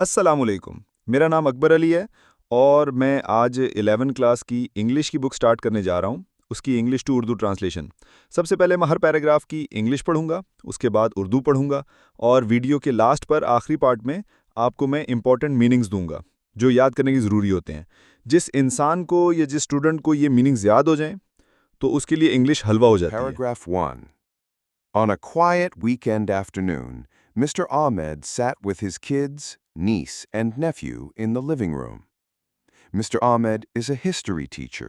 अस्सलामुअलैकुम। मेरा नाम अकबर अली है और मैं आज 11 क्लास की इंग्लिश की बुक स्टार्ट करने जा रहा हूँ, उसकी इंग्लिश टू उर्दू ट्रांसलेशन। सबसे पहले मैं हर पैराग्राफ की इंग्लिश पढ़ूंगा, उसके बाद उर्दू पढ़ूंगा और वीडियो के लास्ट पर आखिरी पार्ट में आपको मैं इंपॉर्टेंट मीनिंग्स दूंगा, जो याद करने की ज़रूरी होते हैं। जिस इंसान को या जिस स्टूडेंट को ये मीनिंग्स याद हो जाएं, तो उसके लिए इंग्लिश हलवा हो जाती है। Paragraph 1. On a quiet weekend afternoon, Mr. Ahmed sat with his kids, niece, and nephew in the living room. Mr. Ahmed is a history teacher,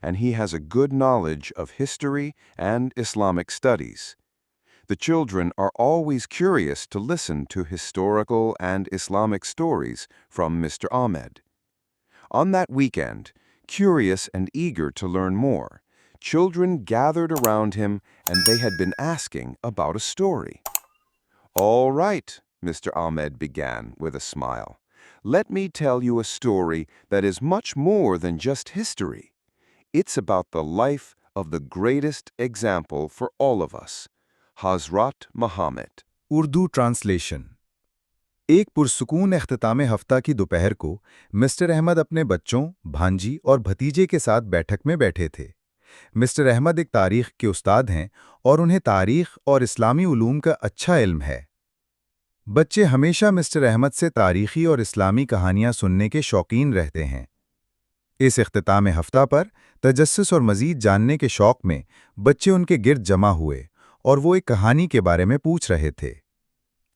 and he has a good knowledge of history and Islamic studies. The children are always curious to listen to historical and Islamic stories from Mr. Ahmed. On that weekend, curious and eager to learn more, children gathered around him and they had been asking about a story. All right, Mr. Ahmed began with a smile. Let me tell you a story that is much more than just history. It's about the life of the greatest example for all of us, Hazrat Muhammad. Urdu translation. एक पुरसुकून इख्तिताम हफ्ता की दोपहर को mister Ahmad अपने बच्चों, भांजी और भतीजे के साथ बैठक में बैठे थे। मिस्टर अहमद एक तारीख के उस्ताद हैं और उन्हें तारीख और इस्लामी उलूम का अच्छा इल्म है। बच्चे हमेशा मिस्टर अहमद से तारीखी और इस्लामी कहानियां सुनने के शौकीन रहते हैं। इस इख्तिताम हफ्ता पर तजस्सुस और मज़ीद जानने के शौक में बच्चे उनके गिर्द जमा हुए और वो एक कहानी के बारे में पूछ रहे थे।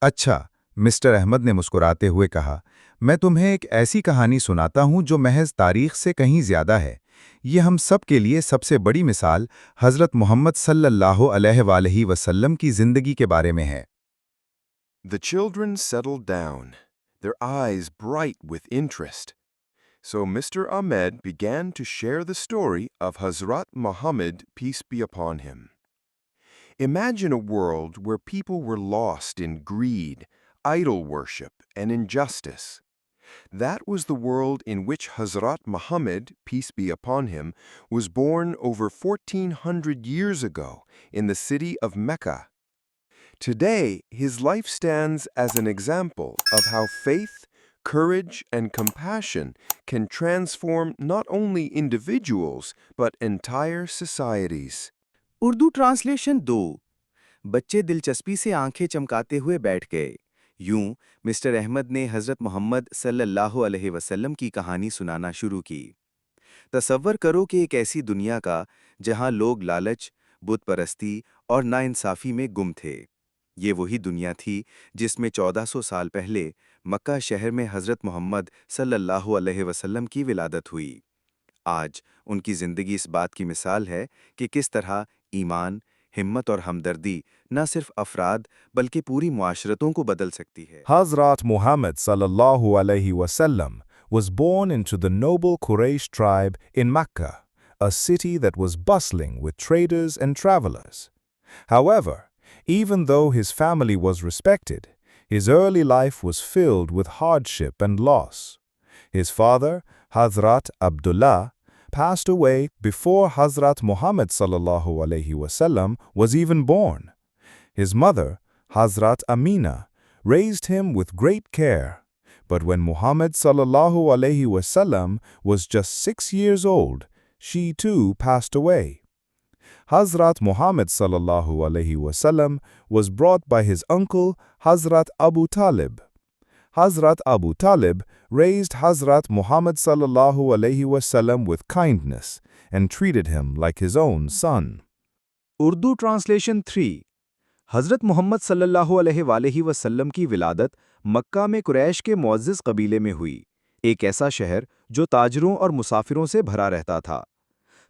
अच्छा, मिस्टर अहमद ने मुस्कुराते हुए कहा, मैं तुम्हें एक ऐसी कहानी सुनाता हूं जो महज तारीख से कहीं ज्यादा है। ये हम सब के लिए सबसे बड़ी मिसाल हज़रत मोहम्मद सल्लल्लाहु अलैहि वसल्लम की जिंदगी के बारे में है। The children settled down, their eyes bright with interest. So Mr. Ahmed began to share the story of Hazrat Muhammad, peace be upon him. Imagine a world where people were lost in greed, idol worship, and injustice. That was the world in which Hazrat Muhammad, peace be upon him, was born over 1400 years ago in the city of Mecca. Today, his life stands as an example of how faith, courage, and compassion can transform not only individuals but entire societies. Urdu translation 2। बच्चे दिलचस्पी से आंखें चमकाते हुए बैठ गए। यूं mister Ahmad ने हज़रत मोहम्मद सल्लल्लाहु अलैहि वसल्लम की कहानी सुनाना शुरू की। तसव्वुर करो कि एक ऐसी दुनिया का जहां लोग लालच, बुत परस्ती और नाइंसाफ़ी में गुम थे। ये वही दुनिया थी जिसमें 1400 साल पहले मक्का शहर में हज़रत मोहम्मद सल्लल्लाहु अलैहि वसल्लम की विलादत हुई। आज उनकी ज़िंदगी इस बात की मिसाल है कि किस तरह ईमान, हिम्मत और हमदर्दी न सिर्फ अफराद बल्कि पूरी मुआशरतों को बदल सकती है। Hazrat Muhammad sallallahu alaihi wasallam was born into the noble Quraysh tribe in Mecca, a city that was bustling with traders and travelers. However, even though his family was respected, his early life was filled with hardship and loss. His father, Hazrat Abdullah, passed away before Hazrat Muhammad sallallahu alaihi wasallam was even born. His mother, Hazrat Amina, raised him with great care. But when Muhammad sallallahu alaihi wasallam was just 6 years old, she too passed away. Hazrat Muhammad sallallahu alaihi wasallam was brought by his uncle Hazrat Abu Talib. Hazrat Abu Talib raised Hazrat Muhammad sallallahu alaihi wasallam with kindness and treated him like his own son. Urdu translation 3। हज़रत मोहम्मद सल्लल्लाहु अलैहि वसल्लम की विलादत मक्का में कुरैश के मुअज़्ज़ज़ कबीले में हुई, एक ऐसा शहर जो ताजरों और मुसाफिरों से भरा रहता था।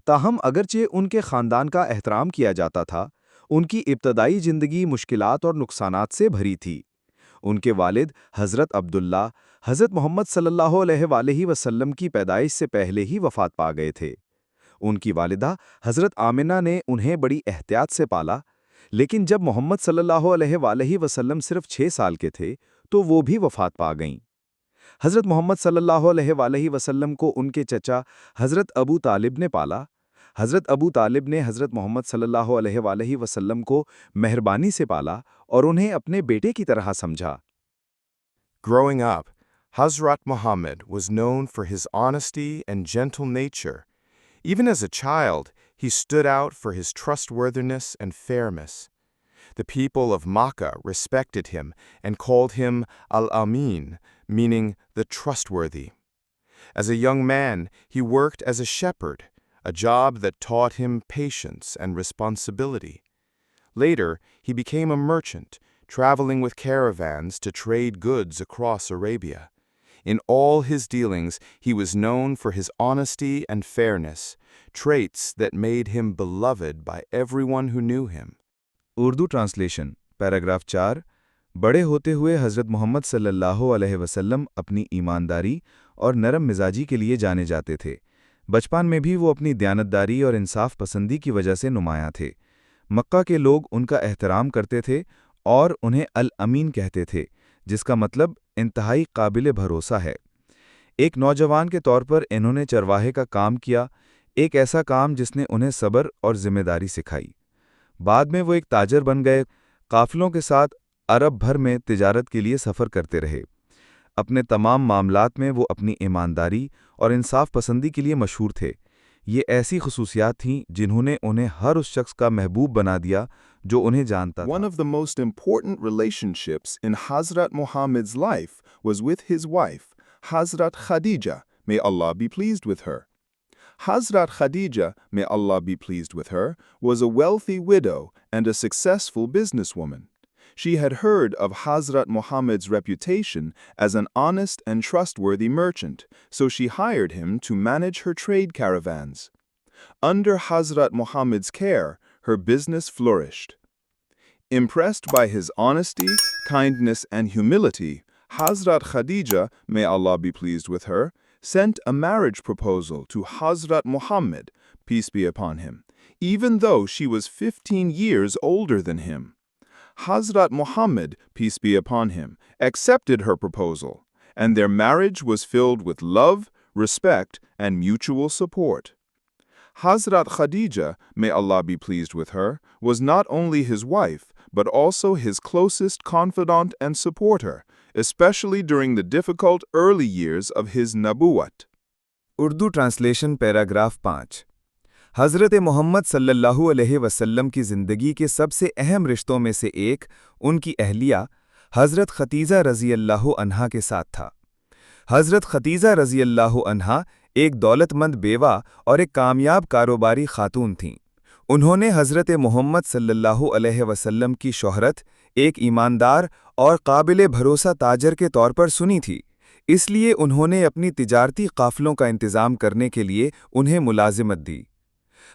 ताहम अगरचे उनके ख़ानदान का एहतराम किया जाता था, उनकी इब्तदाई ज़िंदगी मुश्किलात और नुकसानात से भरी थी। उनके वालिद हज़रत अब्दुल्ला हज़रत मोहम्मद सल्लल्लाहु अलैहि वसल्लम की पैदाइश से पहले ही वफ़ात पा गए थे। उनकी वालिदा हज़रत आमिना ने उन्हें बड़ी एहतियात से पाला, लेकिन जब मोहम्मद सल्लल्लाहु अलैहि वसल्लम सिर्फ 6 साल के थे तो वो भी वफ़ात पा गईं। हज़रत मोहम्मद सल्लल्लाहु अलैहि वसल्लम को उनके चचा हज़रत अबू तालिब ने पाला। हज़रत अबू तालिब ने हज़रत मोहम्मद सल्लल्लाहु अलैहि वसल्लम को मेहरबानी से पाला और उन्हें अपने बेटे की तरह समझा। Growing up, Hazrat Muhammad was known for his honesty and gentle nature. Even as a child, he stood out for his trustworthiness and fairness. The people of Makkah respected him and called him Al-Amin, meaning the trustworthy. As a young man, he worked as a shepherd, a job that taught him patience and responsibility. Later, he became a merchant, traveling with caravans to trade goods across Arabia. In all his dealings, he was known for his honesty and fairness, traits that made him beloved by everyone who knew him. Urdu translation paragraph 4 बड़े होते हुए हज़रत मोहम्मद सल्लल्लाहु अलैहि वसल्लम अपनी ईमानदारी और नरम मिजाजी के लिए जाने जाते थे। बचपन में भी वो अपनी दयानतदारी और इंसाफ पसंदी की वजह से नुमायां थे। मक्का के लोग उनका एहतराम करते थे और उन्हें अल-अमीन कहते थे, जिसका मतलब इंतहाई काबिल भरोसा है। एक नौजवान के तौर पर इन्होंने चरवाहे का काम किया, एक ऐसा काम जिसने उन्हें सब्र और जिम्मेदारी सिखाई। बाद में वो एक ताजर बन गए, काफिलों के साथ अरब भर में तिजारत के लिए सफ़र करते रहे। अपने तमाम मामलात में वो अपनी ईमानदारी और इंसाफ पसंदी के लिए मशहूर थे। ये ऐसी खुसूसियात थीं जिन्होंने उन्हें हर उस शख्स का महबूब बना दिया जो उन्हें जानता था। One of the most important relationships in Hazrat Muhammad's life was with his wife, Hazrat Khadija, may Allah be pleased with her. Hazrat Khadija, may Allah be pleased with her, was a wealthy widow and a successful businesswoman. She had heard of Hazrat Muhammad's reputation as an honest and trustworthy merchant, so she hired him to manage her trade caravans. Under Hazrat Muhammad's care, her business flourished. Impressed by his honesty, kindness, and humility, Hazrat Khadija, may Allah be pleased with her, sent a marriage proposal to Hazrat Muhammad, peace be upon him, even though she was 15 years older than him. Hazrat Muhammad, peace be upon him, accepted her proposal, and their marriage was filled with love, respect, and mutual support. Hazrat Khadija, may Allah be pleased with her, was not only his wife, but also his closest confidant and supporter, especially during the difficult early years of his nabuwat. Urdu translation paragraph 5 हज़रत मोहम्मद सल्लल्लाहु अलैहि वसल्लम की ज़िंदगी के सबसे अहम रिश्तों में से एक उनकी अहलिया हज़रत खतीजा रज़ी अल्लाहु अन्हा के साथ था। हज़रत खतीजा रज़ी अल्लाहु अन्हा एक दौलतमंद बेवा और एक कामयाब कारोबारी खातून थीं। उन्होंने हज़रत मोहम्मद सल्लल्लाहु अलैहि वसल्लम की शोहरत एक ईमानदार और काबिल भरोसा ताजर के तौर पर सुनी थी, इसलिए उन्होंने अपनी तिजारती काफ़िलों का इंतज़ाम करने के लिए उन्हें मुलाजिमत दी।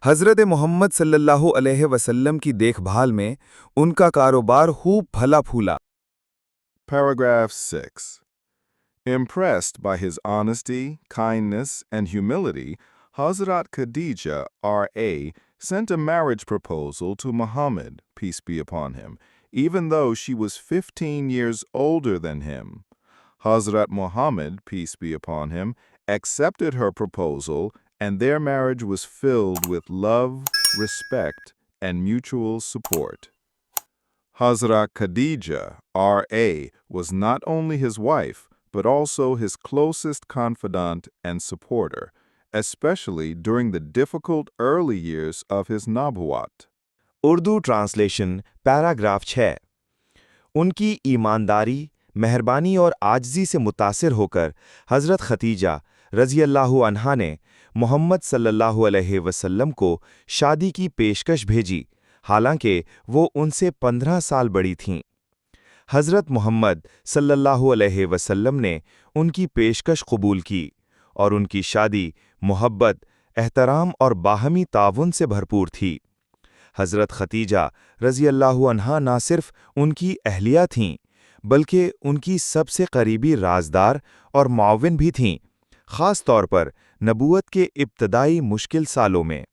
हज़रत मोहम्मद सल्लल्लाहु अलैहि वसल्लम की देखभाल में उनका कारोबार खूब फला फूला। Paragraph 6. Impressed by his honesty, kindness, and humility, Hazrat Khadija, R.A., sent a marriage proposal to Muhammad, peace be upon him, even though she was 15 years older than him. Hazrat Muhammad, peace be upon him, accepted her proposal, and their marriage was filled with love, respect, and mutual support. Hazrat Khadija, R.A., was not only his wife, but also his closest confidant and supporter, especially during the difficult early years of his nabuwat. Urdu translation paragraph 6 उनकी ईमानदारी, मेहरबानी और आजिज़ी से मुतासिर होकर हज़रत Khadija रज़ी अल्लाहु अन्हा ने मोहम्मद सल्लल्लाहु अलैहि वसल्लम को शादी की पेशकश भेजी, हालांकि वो उनसे 15 साल बड़ी थीं। हज़रत मोहम्मद सल्लल्लाहु अलैहि वसल्लम ने उनकी पेशकश कबूल की और उनकी शादी मोहब्बत, एहतराम और बाहमी ताउन से भरपूर थी। हज़रत खतीजा रज़ी अल्लाहु अन्हा ना सिर्फ उनकी अहलिया थीं, बल्कि उनकी सबसे करीबी राजदार और मुआविन भी थीं, ख़ास तौर पर नबूवत के इब्तदाई मुश्किल सालों में।